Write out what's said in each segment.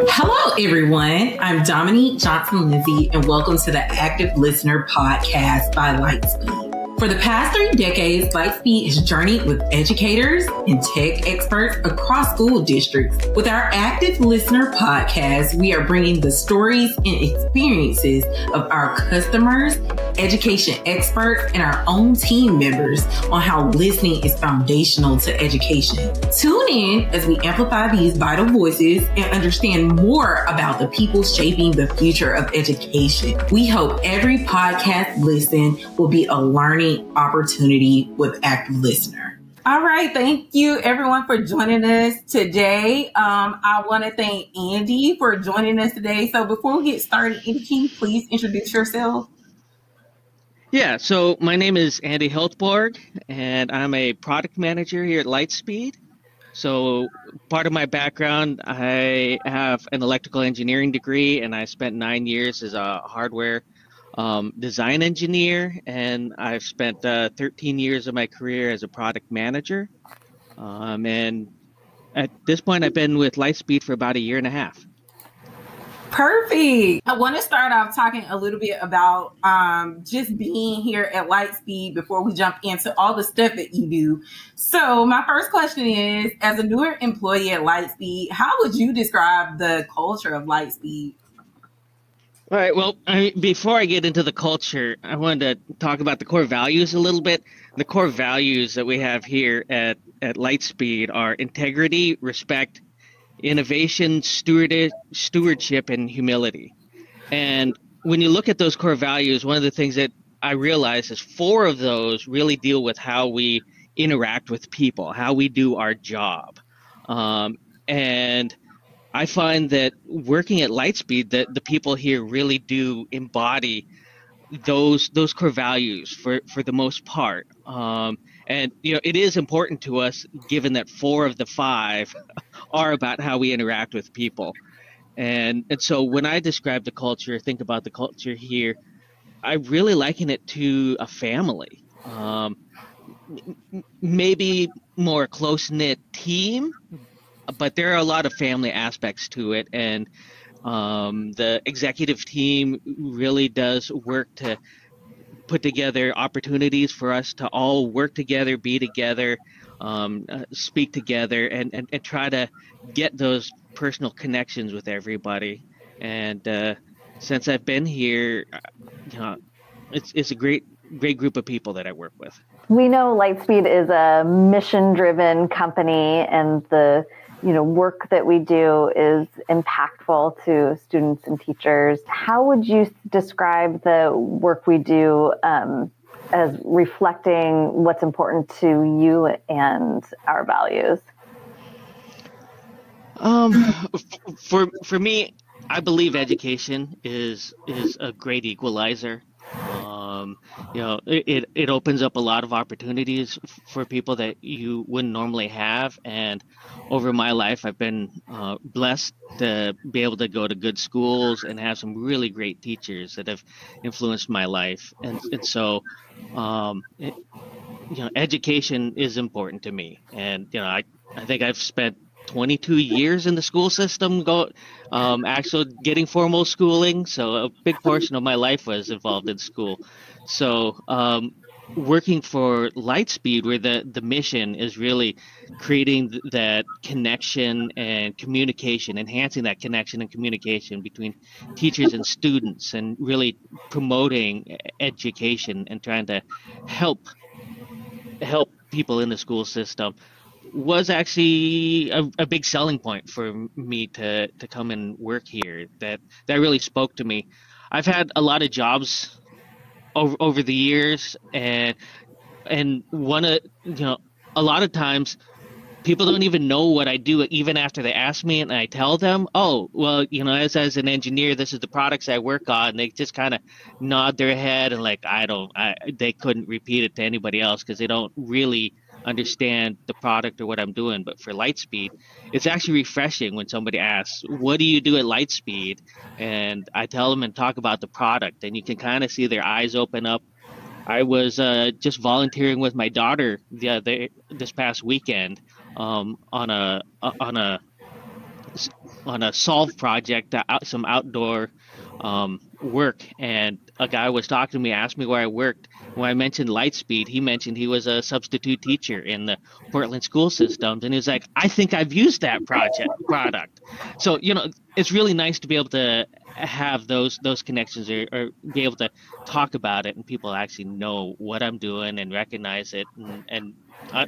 Hello, everyone. I'm Dominique Johnson-Lindsay, and welcome to the Active Listener Podcast by Lightspeed. For the past 3 decades, Lightspeed has journeyed with educators and tech experts across school districts. With our Active Listener Podcast, we are bringing the stories and experiences of our customers, education experts, and our own team members on how listening is foundational to education. Tune in as we amplify these vital voices and understand more about the people shaping the future of education. We hope every podcast listen will be a learning opportunity with Active Listener. All right. Thank you, everyone, for joining us today. I want to thank Andy for joining us today. So before we get started, Andy, can you please introduce yourself? Yeah, so my name is Andy Heltborg, and I'm a product manager here at Lightspeed. So part of my background, I have an electrical engineering degree, and I spent 9 years as a hardware design engineer, and I've spent 13 years of my career as a product manager. And at this point, I've been with Lightspeed for about 1.5 years. Perfect. I want to start off talking a little bit about just being here at Lightspeed before we jump into all the stuff that you do. So my first question is, as a newer employee at Lightspeed, how would you describe the culture of Lightspeed? All right. Well, before I get into the culture, I wanted to talk about the core values a little bit. The core values that we have here at Lightspeed are integrity, respect, innovation, stewardship, and humility. And when you look at those core values, one of the things that I realize is 4 of those really deal with how we interact with people, how we do our job. And I find that working at Lightspeed, that the people here really do embody those core values for the most part. And it is important to us, given that 4 of the 5 are about how we interact with people. And so when I describe the culture, think about the culture here, I really liken it to a family. Maybe more close-knit team, but there are a lot of family aspects to it. And the executive team really does work to put together opportunities for us to all work together, be together, speak together, and try to get those personal connections with everybody. And since I've been here, it's a great group of people that I work with. We know Lightspeed is a mission-driven company, and the work that we do is impactful to students and teachers. How would you describe the work we do as reflecting what's important to you and our values? For me, I believe education is a great equalizer. It opens up a lot of opportunities for people that you wouldn't normally have. And over my life, I've been blessed to be able to go to good schools and have some really great teachers that have influenced my life. And so, education is important to me. And, I think I've spent 22 years in the school system, actually getting formal schooling. So a big portion of my life was involved in school. So working for Lightspeed, where the mission is really creating that connection and communication, enhancing that connection and communication between teachers and students, and really promoting education and trying to help people in the school system, was actually a big selling point for me to come and work here. That really spoke to me. I've had a lot of jobs over the years, and a lot of times people don't even know what I do even after they ask me, and I tell them, oh, well, as an engineer, this is the products I work on. And they just kind of nod their head and they couldn't repeat it to anybody else because they don't really understand the product or what I'm doing. But for Lightspeed, it's actually refreshing when somebody asks, what do you do at Lightspeed? And I tell them and talk about the product, and you can kind of see their eyes open up I was just volunteering with my daughter this past weekend on a solve project, some outdoor work, and a guy was talking to me, asked me where I worked. When I mentioned Lightspeed, he mentioned he was a substitute teacher in the Portland school systems, and he was like, "I think I've used that product." So it's really nice to be able to have those connections, or be able to talk about it, and people actually know what I'm doing and recognize it, and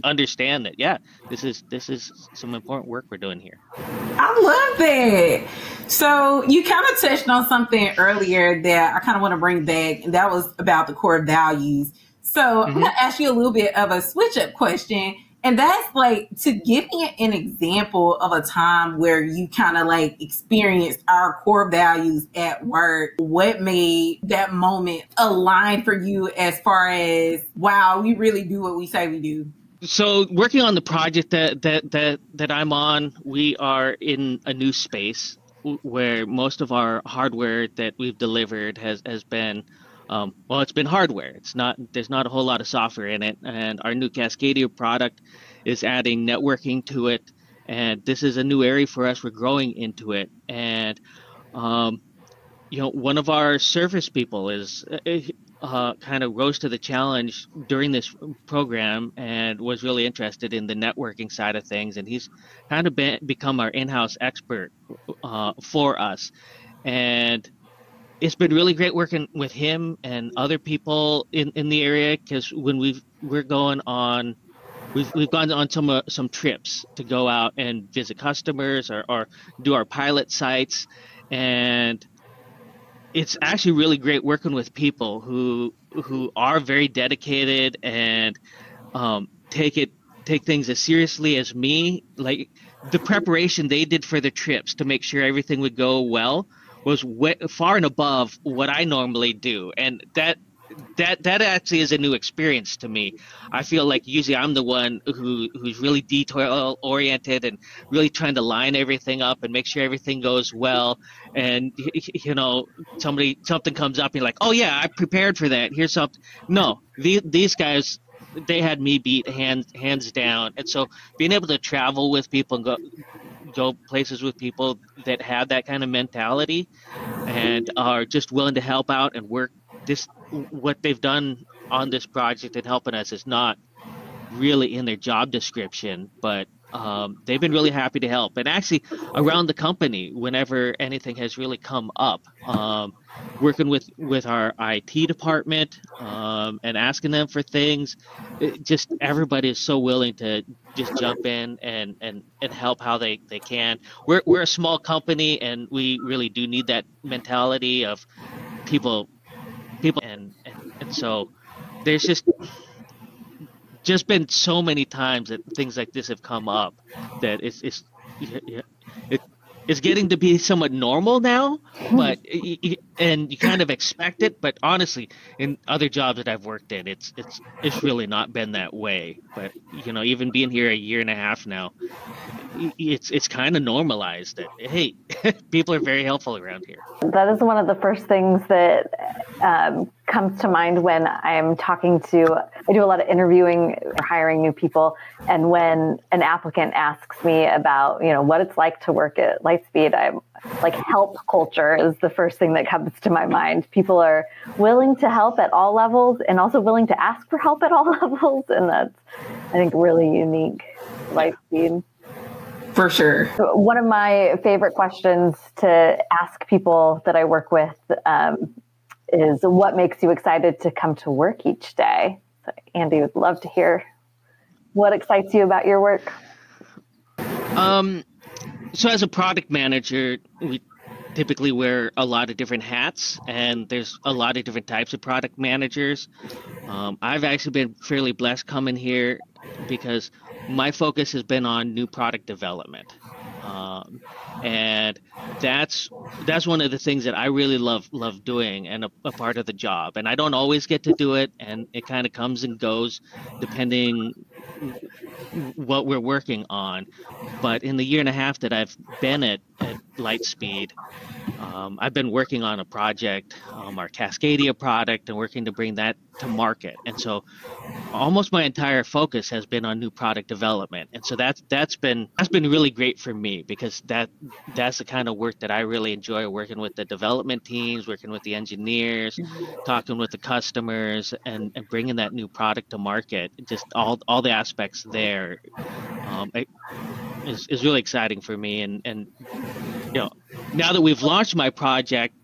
understand that, yeah, this is some important work we're doing here. I love that. So you kind of touched on something earlier that I kind of want to bring back, and that was about the core values. So I'm going to ask you a little bit of a switch up question. And that's like to give me an example of a time where you kind of like experienced our core values at work. What made that moment align for you as far as, wow, we really do what we say we do? So working on the project that I'm on, we are in a new space where most of our hardware that we've delivered has been it's been hardware. There's not a whole lot of software in it, and our new Cascadia product is adding networking to it, and this is a new area for us. We're growing into it, and one of our service people is kind of rose to the challenge during this program and was really interested in the networking side of things, and he's kind of become our in-house expert for us. And it's been really great working with him and other people in the area, because when we've gone on some trips to go out and visit customers, or do our pilot sites, and it's actually really great working with people who are very dedicated and take things as seriously as me. Like the preparation they did for the trips to make sure everything would go well was far and above what I normally do, and that actually is a new experience to me. I feel like usually I'm the one who's really detail oriented and really trying to line everything up and make sure everything goes well. And something comes up and you're like, oh yeah, I prepared for that. Here's something. No, these guys, they had me beat hands down. And so being able to travel with people and go places with people that have that kind of mentality and are just willing to help out and work, what they've done on this project and helping us is not really in their job description, but they've been really happy to help. And actually around the company, whenever anything has really come up, working with our IT department and asking them for things, just everybody is so willing to just jump in and help how they can. We're a small company, and we really do need that mentality of people, and so there's just been so many times that things like this have come up that it's getting to be somewhat normal now, but and you kind of expect it. But honestly, in other jobs that I've worked in, it's really not been that way. But even being here a year and a half now, it's kind of normalized that, hey, people are very helpful around here. That is one of the first things that comes to mind when I'm talking to, I do a lot of interviewing or hiring new people. And when an applicant asks me about, what it's like to work at Lightspeed, I'm like, help culture is the first thing that comes to my mind. People are willing to help at all levels and also willing to ask for help at all levels. And that's, I think, really unique to Lightspeed. For sure. One of my favorite questions to ask people that I work with is, what makes you excited to come to work each day? So Andy, would love to hear what excites you about your work. So as a product manager, we typically wear a lot of different hats, and there's a lot of different types of product managers. I've actually been fairly blessed coming here because my focus has been on new product development. And that's one of the things that I really love doing, and a part of the job. And I don't always get to do it, and it kind of comes and goes depending what we're working on. But in the year and a half that I've been at Lightspeed, I've been working on a project, our Cascadia product, and working to bring that to market. And so almost my entire focus has been on new product development. And so that's been really great for me, because that's the kind of work that I really enjoy, working with the development teams, working with the engineers, talking with the customers, and bringing that new product to market. Just all the aspects there is really exciting for me. And now that we've launched my project,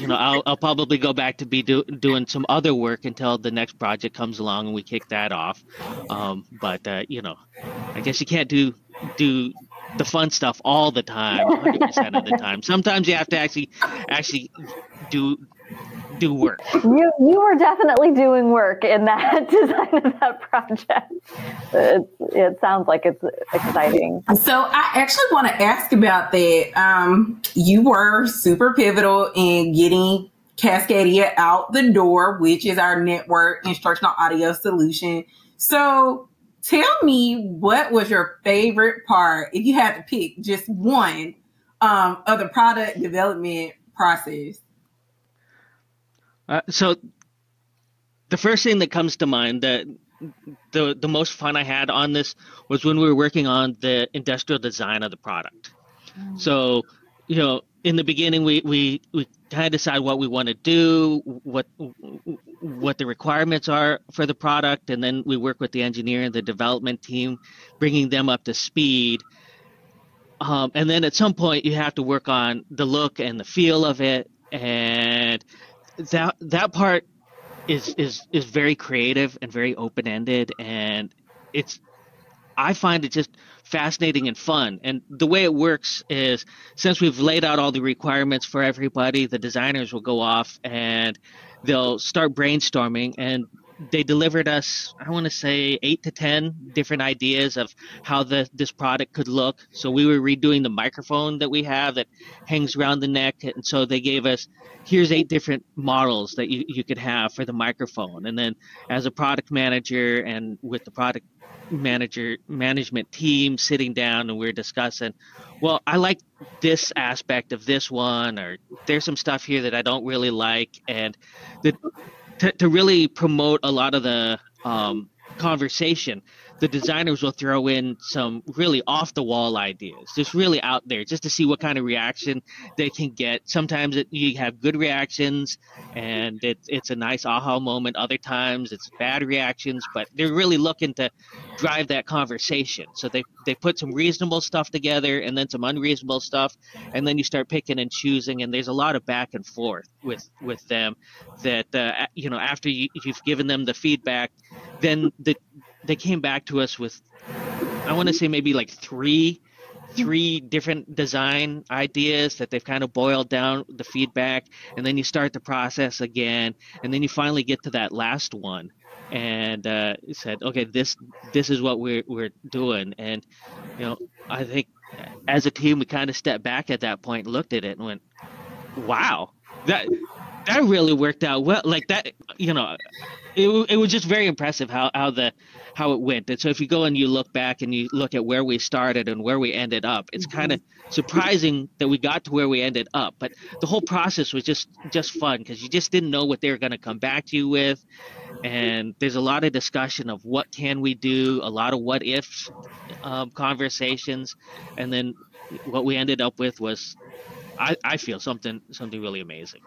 I'll probably go back to be doing some other work until the next project comes along and we kick that off. But I guess you can't do the fun stuff all the time, 100% of the time. Sometimes you have to actually do work. You were definitely doing work in that design of that project. It sounds like it's exciting. So I actually want to ask about that. You were super pivotal in getting Cascadia out the door, which is our network instructional audio solution. So tell me, what was your favorite part, if you had to pick just one, of the product development process? So the first thing that comes to mind, the most fun I had on this was when we were working on the industrial design of the product. So, in the beginning, we kind of decide what we want to do, what the requirements are for the product, and then we work with the engineer and the development team, bringing them up to speed. And then at some point, you have to work on the look and the feel of it, and that part is very creative and very open-ended, and I find it just fascinating and fun. And the way it works is, since we've laid out all the requirements for everybody, the designers will go off and they'll start brainstorming, and they delivered us, I want to say, 8 to 10 different ideas of how this product could look. So we were redoing the microphone that we have that hangs around the neck. And so they gave us, here's 8 different models that you could have for the microphone. And then as a product manager and with the product management team sitting down, and we're discussing, well, I like this aspect of this one, or there's some stuff here that I don't really like. And to really promote a lot of the conversation, the designers will throw in some really off-the-wall ideas, just really out there, just to see what kind of reaction they can get. Sometimes you have good reactions, and it's a nice aha moment. Other times it's bad reactions, but they're really looking to drive that conversation. So they put some reasonable stuff together and then some unreasonable stuff, and then you start picking and choosing, and there's a lot of back and forth with them that, after you've given them the feedback, then they came back to us with, I want to say, maybe like three different design ideas that they've kind of boiled down the feedback, and then you start the process again, and then you finally get to that last one, and said, okay, this is what we're doing. And I think as a team we kind of stepped back at that point, looked at it, and went, wow, that really worked out well. Like that, it was just very impressive how it went. And so if you go and you look back and you look at where we started and where we ended up, it's kind of surprising that we got to where we ended up. But the whole process was just fun, because you just didn't know what they were going to come back to you with. And there's a lot of discussion of what can we do, a lot of what ifs conversations, and then what we ended up with was, I feel, something really amazing.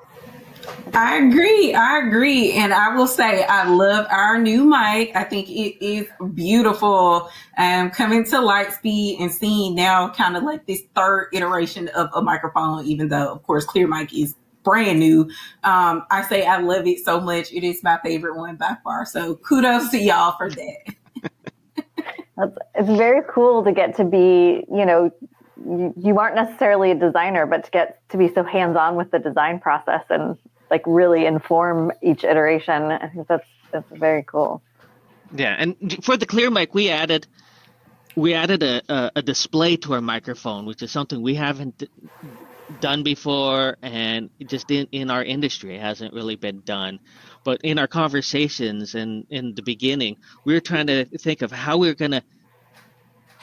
I agree. And I will say, I love our new mic. I think it is beautiful. Coming to Lightspeed and seeing now kind of like this third iteration of a microphone, even though, of course, Clear Mic is brand new. I say I love it so much. It is my favorite one by far. So kudos to y'all for that. It's very cool to get to be, you aren't necessarily a designer, but to get to be so hands-on with the design process and like really inform each iteration. I think that's very cool. Yeah, and for the Clear Mic, we added a display to our microphone, which is something we haven't done before, and just in our industry it hasn't really been done. But in our conversations and in the beginning, we were trying to think of how we were going to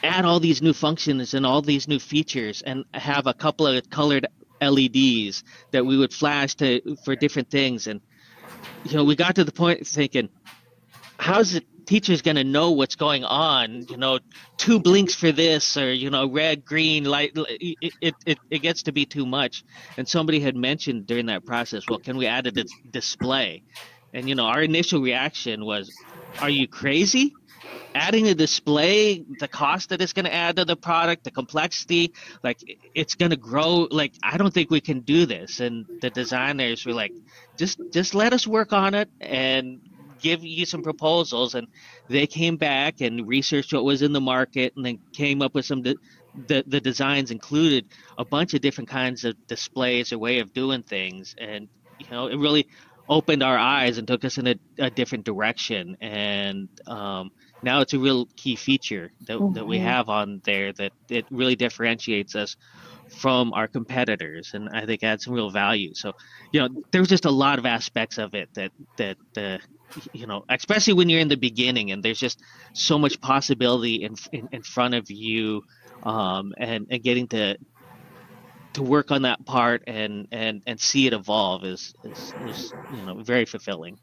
add all these new functions and all these new features and have a couple of colored LEDs that we would flash for different things. And, we got to the point thinking, how's the teacher's going to know what's going on? 2 blinks for this, or, red, green, light. It gets to be too much. And somebody had mentioned during that process, well, can we add a display? And, our initial reaction was, are you crazy? Adding a display, the cost that it's going to add to the product, the complexity, like it's going to grow. Like, I don't think we can do this. And the designers were like, just let us work on it and give you some proposals. And they came back and researched what was in the market, and then came up with some the designs included a bunch of different kinds of displays or way of doing things. And it really opened our eyes and took us in a different direction. And now it's a real key feature that we have on there, that it really differentiates us from our competitors, and I think adds some real value. So, there's just a lot of aspects of it that especially when you're in the beginning and there's just so much possibility in front of you, and getting to work on that part and see it evolve is very fulfilling.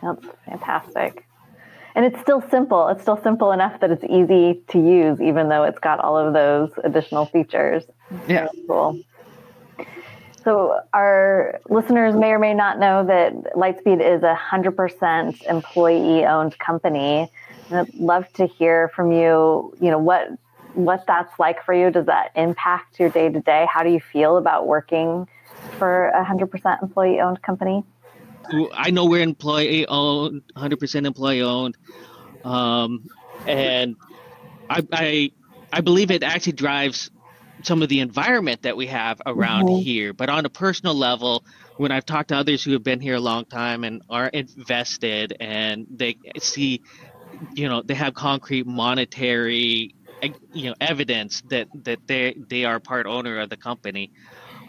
That's fantastic. And it's still simple. It's still simple enough that it's easy to use, even though it's got all of those additional features. Yeah. Very cool. So our listeners may or may not know that Lightspeed is 100% employee-owned company. And I'd love to hear from you, what that's like for you. Does that impact your day-to-day? How do you feel about working for 100% employee-owned company? I know we're employee-owned, 100% employee-owned, and I believe it actually drives some of the environment that we have around here. But on a personal level, when I've talked to others who have been here a long time and are invested, and they see, they have concrete monetary, evidence that they are part owner of the company.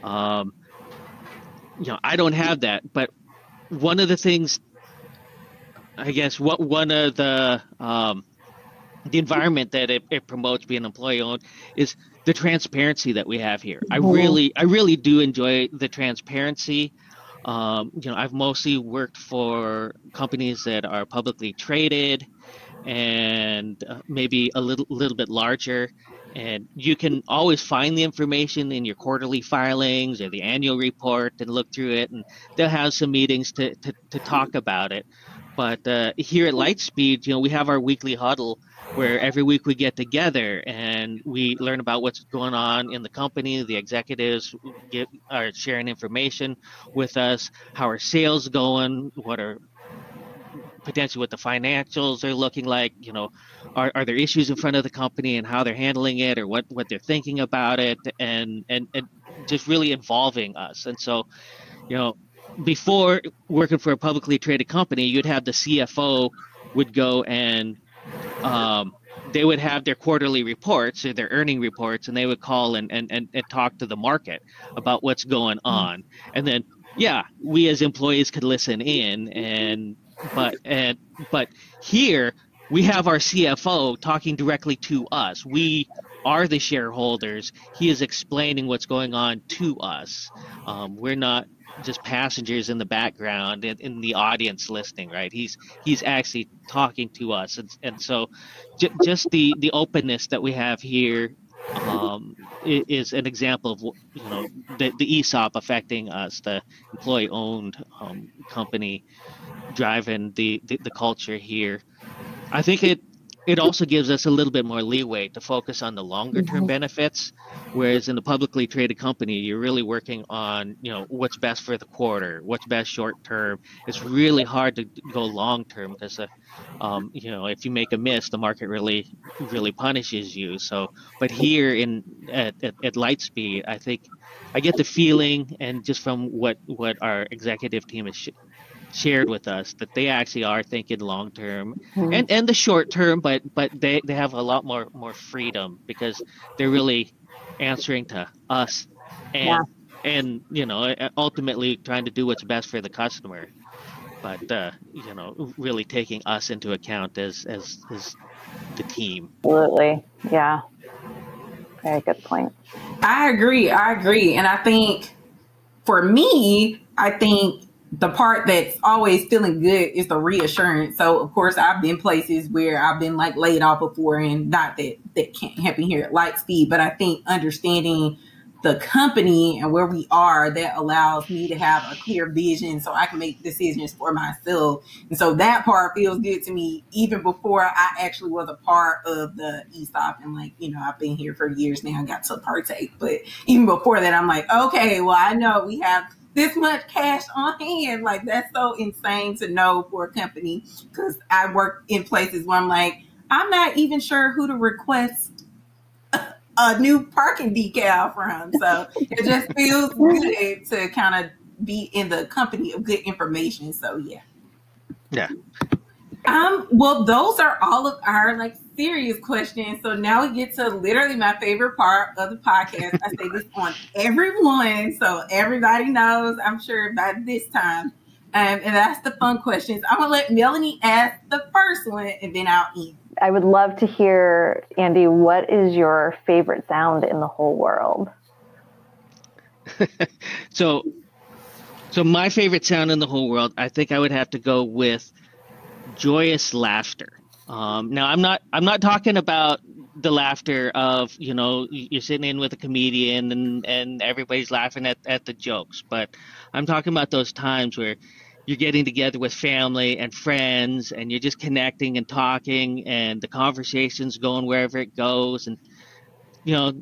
I don't have that, but one of the things, I guess, one of the environment that it promotes being employee owned is the transparency that we have here. I really do enjoy the transparency. I've mostly worked for companies that are publicly traded and maybe a little bit larger. And you can always find the information in your quarterly filings or the annual report and look through it, and they'll have some meetings to talk about it. But here at Lightspeed, we have our weekly huddle where every week we get together and we learn about what's going on in the company. The executives are sharing information with us, how are sales going, potentially what the financials are looking like, are there issues in front of the company and how they're handling it, or what they're thinking about it, and just really involving us. And so, before working for a publicly traded company, you'd have the CFO would go and they would have their quarterly reports or their earning reports, and they would call and talk to the market about what's going on. And then, we as employees could listen in, but here we have our CFO talking directly to us. We are the shareholders. He is explaining what's going on to us. We're not just passengers in the background in the audience listening, right? He's actually talking to us, and so just the openness that we have here is an example of the ESOP affecting us, the employee-owned company driving the culture here. I think it also gives us a little bit more leeway to focus on the longer term benefits, whereas in the publicly traded company, you're really working on what's best for the quarter, what's best short term. It's really hard to go long term because if you make a miss, the market really punishes you. So, but here at Lightspeed, I think I get the feeling, and just from what our executive team has shared with us, that they actually are thinking long term and the short term, but they have a lot more freedom because they're really answering to us and ultimately trying to do what's best for the customer, but really taking us into account as the team. Absolutely. Yeah. Very good point. I agree. And I think for me, I think the part that's always feeling good is the reassurance. So of course I've been places where I've been like laid off before, and not that can't happen here at Lightspeed, but I think understanding the company and where we are, that allows me to have a clear vision so I can make decisions for myself. And so that part feels good to me even before I actually was a part of the ESOP. And like, I've been here for years now and got to partake. But even before that, I'm like, okay, well, I know we have this much cash on hand. Like, that's so insane to know for a company, because I work in places where I'm like, I'm not even sure who to request a new parking decal from. So it just feels good to kind of be in the company of good information. So yeah. Yeah. Well, those are all of our like serious questions. So now we get to literally my favorite part of the podcast. I say this on everyone, so everybody knows, I'm sure by this time. And that's the fun questions. I'm gonna let Melanie ask the first one, and then I'll end. I would love to hear, Andy, what is your favorite sound in the whole world? So my favorite sound in the whole world, I think I would have to go with joyous laughter. Now I'm not talking about the laughter of, you're sitting in with a comedian and everybody's laughing at the jokes, but I'm talking about those times where you're getting together with family and friends and you're just connecting and talking, and the conversation's going wherever it goes, and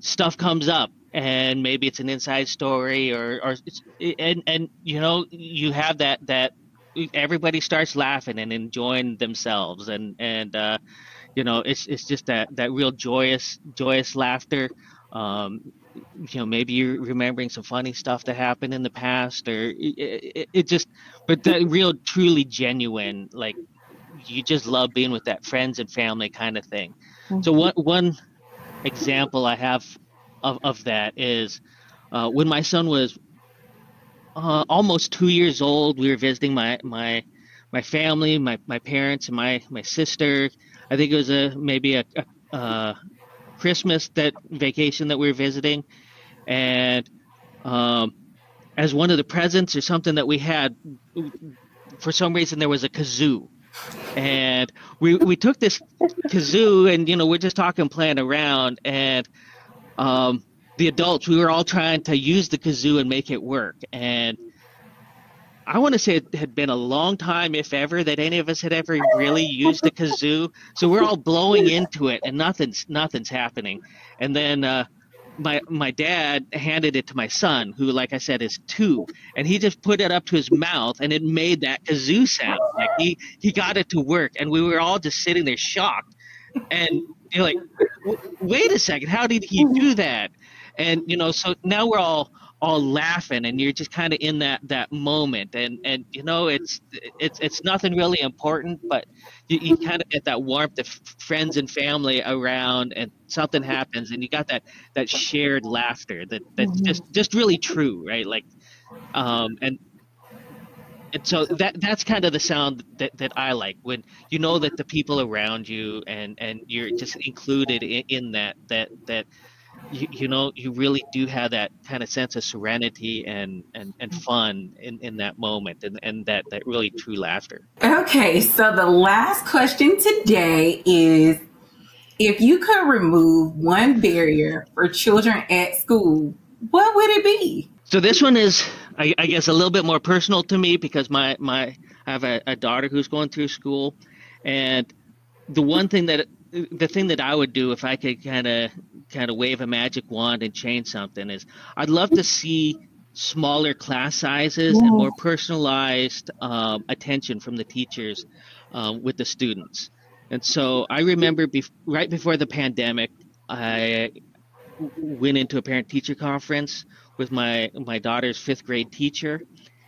stuff comes up, and maybe it's an inside story or you have that everybody starts laughing and enjoying themselves, and it's just that real joyous laughter. Maybe you're remembering some funny stuff that happened in the past, or it just, but that real truly genuine, like you just love being with that friends and family kind of thing. Mm-hmm. So one example I have of that is when my son was almost 2 years old. We were visiting my family, my parents, and my sister. I think it was maybe a Christmas vacation that we were visiting, and as one of the presents or something that we had, for some reason there was a kazoo, and we took this kazoo, and we're just talking, playing around, and the adults, we were all trying to use the kazoo and make it work. And I want to say it had been a long time, if ever, that any of us had ever really used a kazoo. So we're all blowing into it and nothing's happening. And then my dad handed it to my son, who, like I said, is 2, and he just put it up to his mouth and it made that kazoo sound. Like he got it to work, and we were all just sitting there shocked. And you're like, wait a second, how did he do that? And so now we're all laughing, and you're just kind of in that moment, and it's nothing really important, but you kind of get that warmth of friends and family around, and something happens, and you got that shared laughter that's just really true, right? Like, and so that's kind of the sound that I like, when that the people around you and you're just included in that you really do have that kind of sense of serenity and fun in that moment, and that really true laughter. Okay, so the last question today is, if you could remove one barrier for children at school, what would it be? So this one is, I guess, a little bit more personal to me, because I have a daughter who's going through school, and the thing that I would do if I could kind of wave a magic wand and change something is, I'd love to see smaller class sizes and more personalized attention from the teachers with the students. And so I remember right before the pandemic, I went into a parent-teacher conference with my daughter's 5th grade teacher.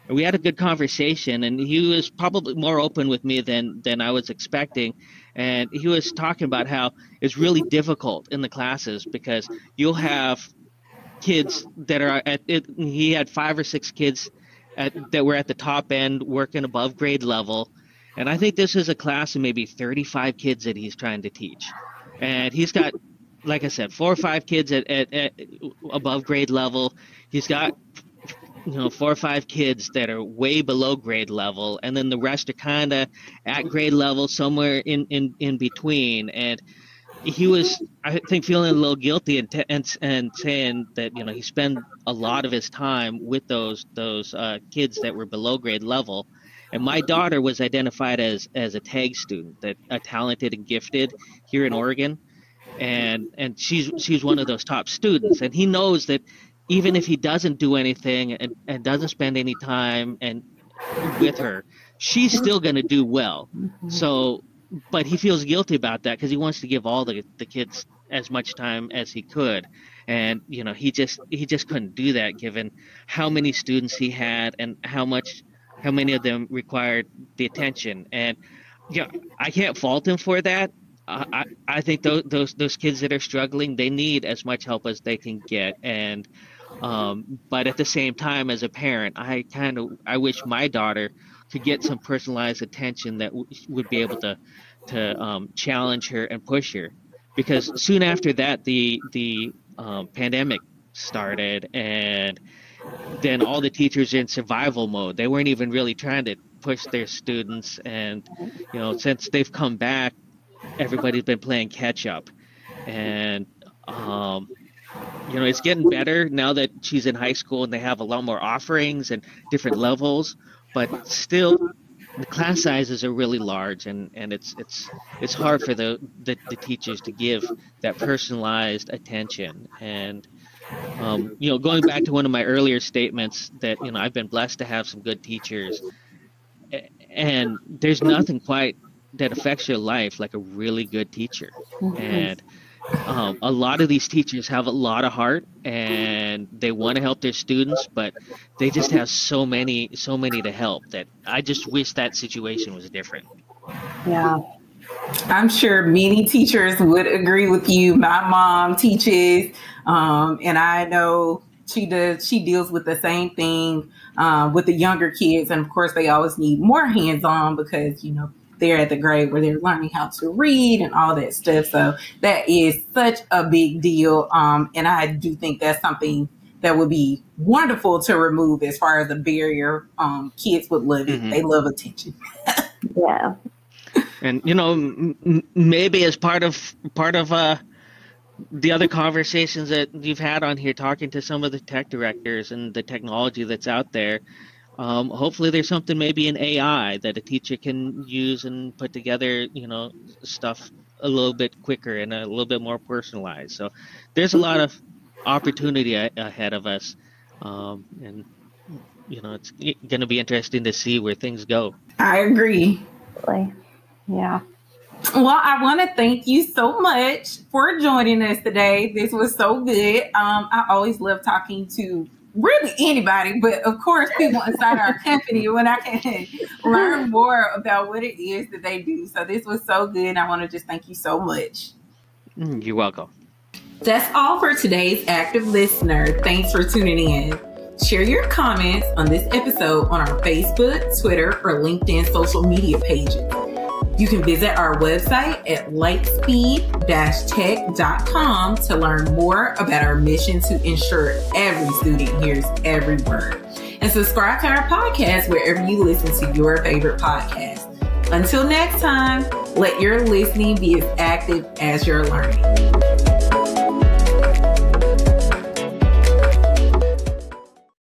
And we had a good conversation, and he was probably more open with me than I was expecting. And he was talking about how it's really difficult in the classes, because you'll have kids that are he had 5 or 6 kids that were at the top end working above grade level. And I think this is a class of maybe 35 kids that he's trying to teach. And he's got like I said, 4 or 5 kids at above grade level. He's got 4 or 5 kids that are way below grade level, and then the rest are kind of at grade level, somewhere in between. And he was, I think, feeling a little guilty and saying that he spent a lot of his time with those kids that were below grade level. And my daughter was identified as a tag student, that a talented and gifted here in Oregon, and she's one of those top students. And he knows that even if he doesn't do anything and doesn't spend any time and with her, she's still going to do well. So, but he feels guilty about that because he wants to give all the kids as much time as he could. And, he just couldn't do that given how many students he had and how many of them required the attention. And, I can't fault him for that. I think those kids that are struggling, they need as much help as they can get. And, but at the same time, as a parent, I wish my daughter could get some personalized attention that would be able to challenge her and push her, because soon after that the pandemic started, and then all the teachers are in survival mode. They weren't even really trying to push their students, and since they've come back, everybody's been playing catch up. And it's getting better now that she's in high school and they have a lot more offerings and different levels, but still the class sizes are really large, and it's hard for the teachers to give that personalized attention. And going back to one of my earlier statements that I've been blessed to have some good teachers, and there's nothing quite that affects your life like a really good teacher. And a lot of these teachers have a lot of heart and they want to help their students, but they just have so many to help that I just wish that situation was different. Yeah. I'm sure many teachers would agree with you. My mom teaches, and I know she deals with the same thing with the younger kids. And of course, they always need more hands-on because, they're at the grade where they're learning how to read and all that stuff. So that is such a big deal. And I do think that's something that would be wonderful to remove as far as a barrier. Kids would love it. They love attention. Yeah. And, maybe as part of the other conversations that you've had on here, talking to some of the tech directors and the technology that's out there, hopefully there's something maybe in AI that a teacher can use and put together, stuff a little bit quicker and a little bit more personalized. So there's a lot of opportunity ahead of us. And, it's going to be interesting to see where things go. I agree. Yeah. Well, I want to thank you so much for joining us today. This was so good. I always love talking to really anybody, but of course people inside our company when I can learn more about what it is that they do. So this was so good. I want to just thank you so much. You're welcome. That's all for today's Active Listener. Thanks for tuning in. Share your comments on this episode on our Facebook, Twitter, or LinkedIn social media pages. You can visit our website at lightspeed-tech.com to learn more about our mission to ensure every student hears every word. And subscribe to our podcast wherever you listen to your favorite podcast. Until next time, let your listening be as active as your learning.